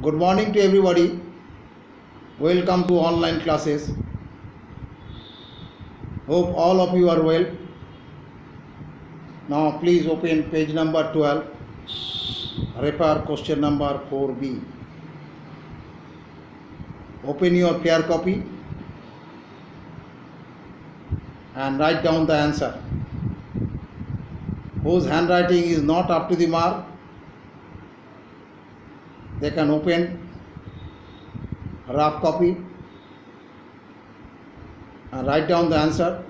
Good morning to everybody. Welcome to online classes. Hope all of you are well. Now please open page number 12. Refer question number 4b. Open your pair copy and write down the answer. Whose handwriting is not up to the mark, they can open rough copy and write down the answer.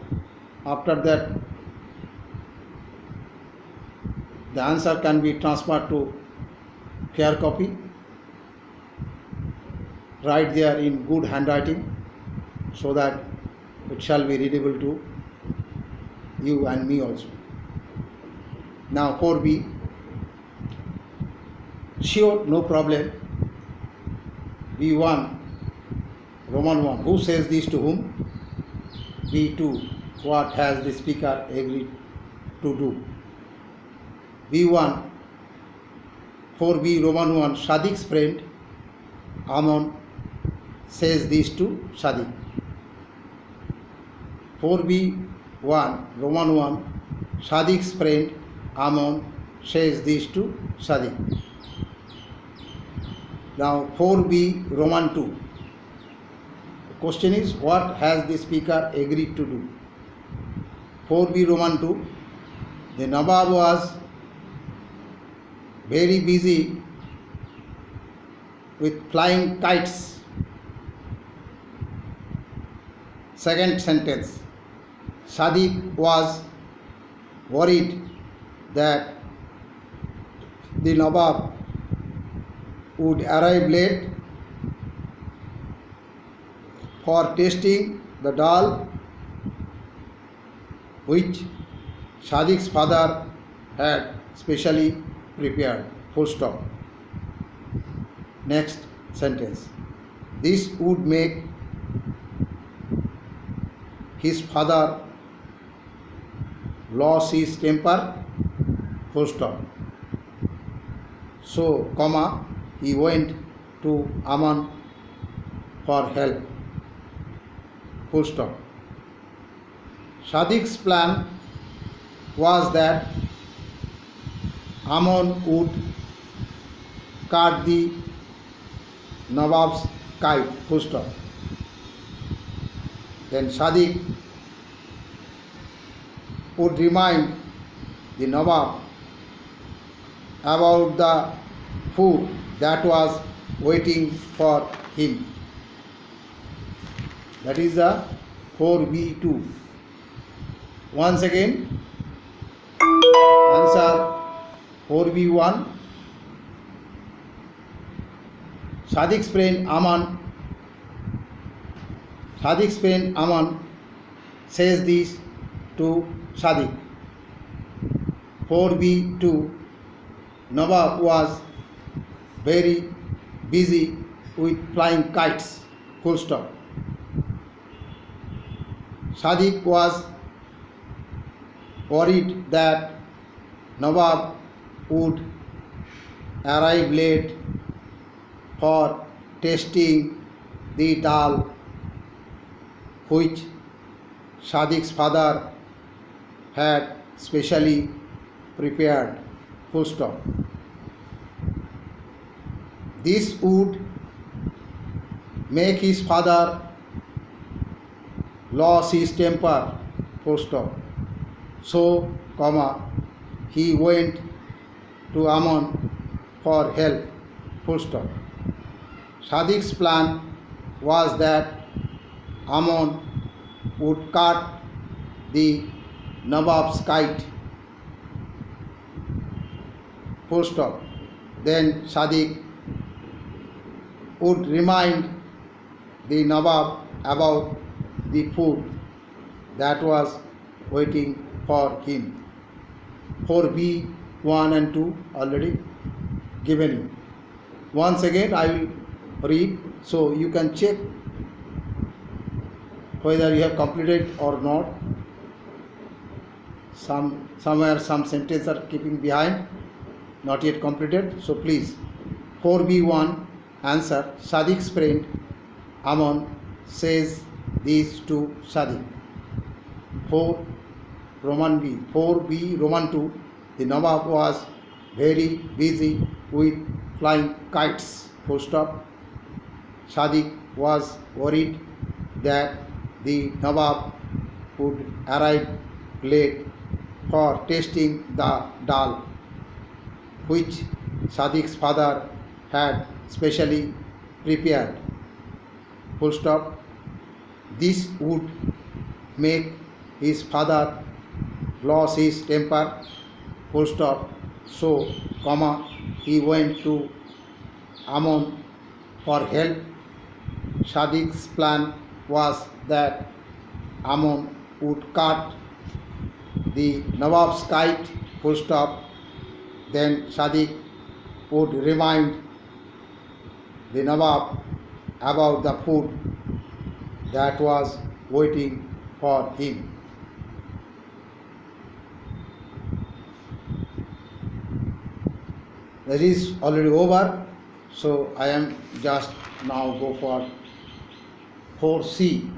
After that, the answer can be transferred to fair copy. Write there in good handwriting so that it shall be readable to you and me also. Now 4b. Sure, no problem. B1, Roman 1. Who says this to whom? B2. What has the speaker agreed to do? B1, 4b, Roman 1. Sadiq's friend Amon says this to Sadiq. 4b1, Roman 1. Sadiq's friend Amon says this to Sadiq. Now 4b, Roman 2. The question is, what has the speaker agreed to do? 4b, Roman 2. The Nawab was very busy with flying kites. Second sentence. Sadiq was worried that the Nawab would arrive late for tasting the dal which Sadiq's father had specially prepared. Full stop. Next sentence. This would make his father lose his temper. Full stop. So, comma, he went to Aman for help. Full stop. Sadiq's plan was that Amon would cut the Nawab's kite. Full stop. Then Sadiq would remind the Nawab about the food that was waiting for him. That is the 4b2. Once again, answer 4b1. Sadiq's friend Aman says this to Sadiq. 4b2. Nawab was very busy with flying kites. Full stop. Sadiq was worried that Nawab would arrive late for tasting the dal which Sadiq's father had specially prepared. Full stop. This would make his father lose his temper. Full stop. So, comma, he went to Aman for help. Full stop. Sadiq's plan was that Aman would cut the Nawab's kite. Full stop. Then Sadiq would remind the Nawab about the food that was waiting for him. 4b 1 and 2 already given you. Once again I will read so you can check whether you have completed or not. Somewhere some sentences are keeping behind, not yet completed. So please, 4b1, Answer. Sadiq's friend Aman says this to Sadiq. 4 Roman B. 4B Roman 2. The Nawab was very busy with flying kites. Full stop. Sadiq was worried that the Nawab would arrive late for tasting the dal, which Sadiq's father had specially prepared. Full stop. This would make his father lose his temper. Full stop. So, he went to Ammon for help. Sadiq's plan was that Ammon would cut the Nawab's kite. Full stop. Then Sadiq would remind the Nawab about the food that was waiting for him. That is already over, so I am just now go for 4C.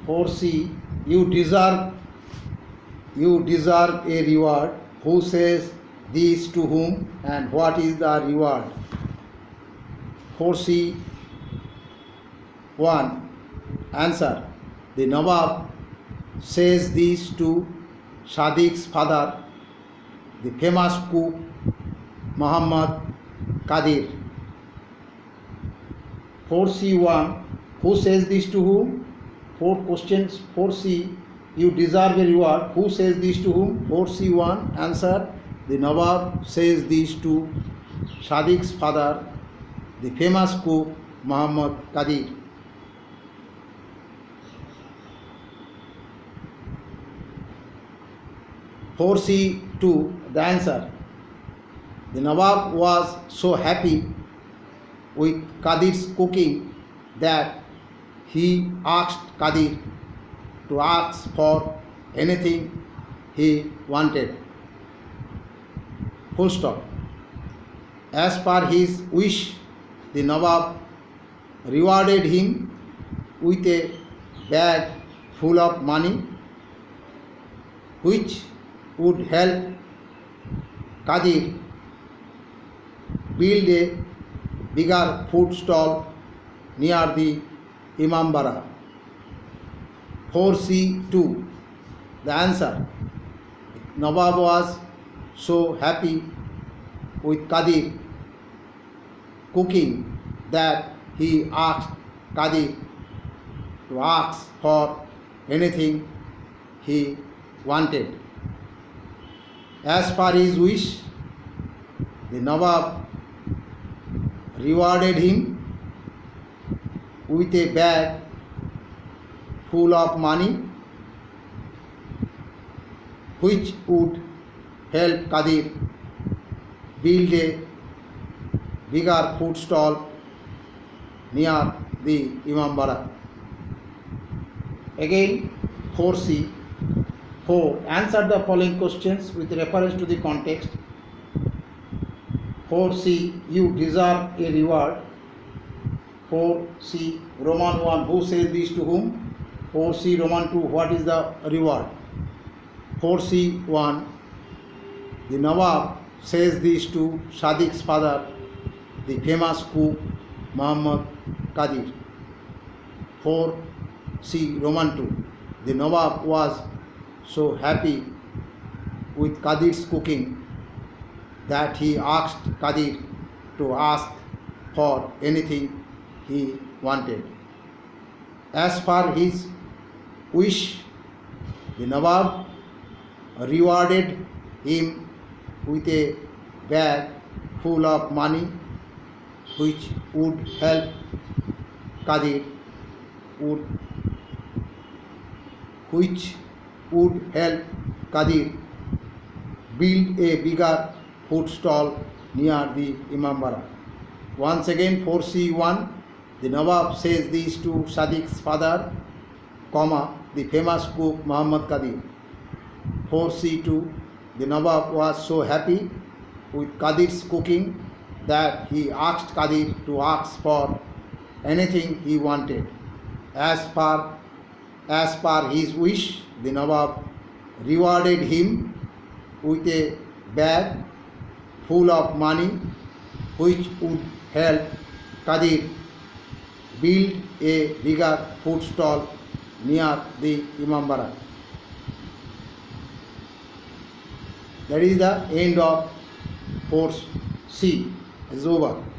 4C, you deserve a reward. Who says this to whom and what is the reward? 4C 1. Answer. The Nawab says this to Sadiq's father, the famous cook Muhammad Qadir. 4C 1. Who says this to whom? 4 questions. 4C. You deserve a reward. Who says this to whom? 4C 1. Answer. The Nawab says this to Sadiq's father, the famous cook Muhammad Qadir. 4C 2. The answer. The Nawab was so happy with Qadir's cooking that he asked Qadir to ask for anything he wanted. Full stop. As per his wish, the Nawab rewarded him with a bag full of money, which would help Qadir build a bigger food stall near the Imambara. 4C2. The answer. Nawab was so happy with Qadir cooking that he asked Qadir to ask for anything he wanted. As per his wish, the Nawab rewarded him with a bag full of money, which would help Qadir build a bigger food stall near the Imambara. Again, 4C. 4. Answer the following questions with reference to the context. 4C. You deserve a reward. 4C Roman 1. Who says this to whom? 4C Roman 2. What is the reward? 4C 1. The Nawab says this to Sadiq's father, the famous cook Muhammad Qadir. 4C Roman 2. The Nawab was so happy with Qadir's cooking that he asked Qadir to ask for anything he wanted. As per his wish, the Nawab rewarded him with a bag full of money, which would help Qadir build a bigger food stall near the Imambara. Once again, 4C1. The Nawab says this to Sadiq's father, the famous cook Muhammad Qadir. 4C2. The Nawab was so happy with Qadir's cooking that he asked Qadir to ask for anything he wanted. As per his wish, the Nawab rewarded him with a bag full of money which would help Qadir build a bigger food stall near the Imambara. That is the end of course C. Is over.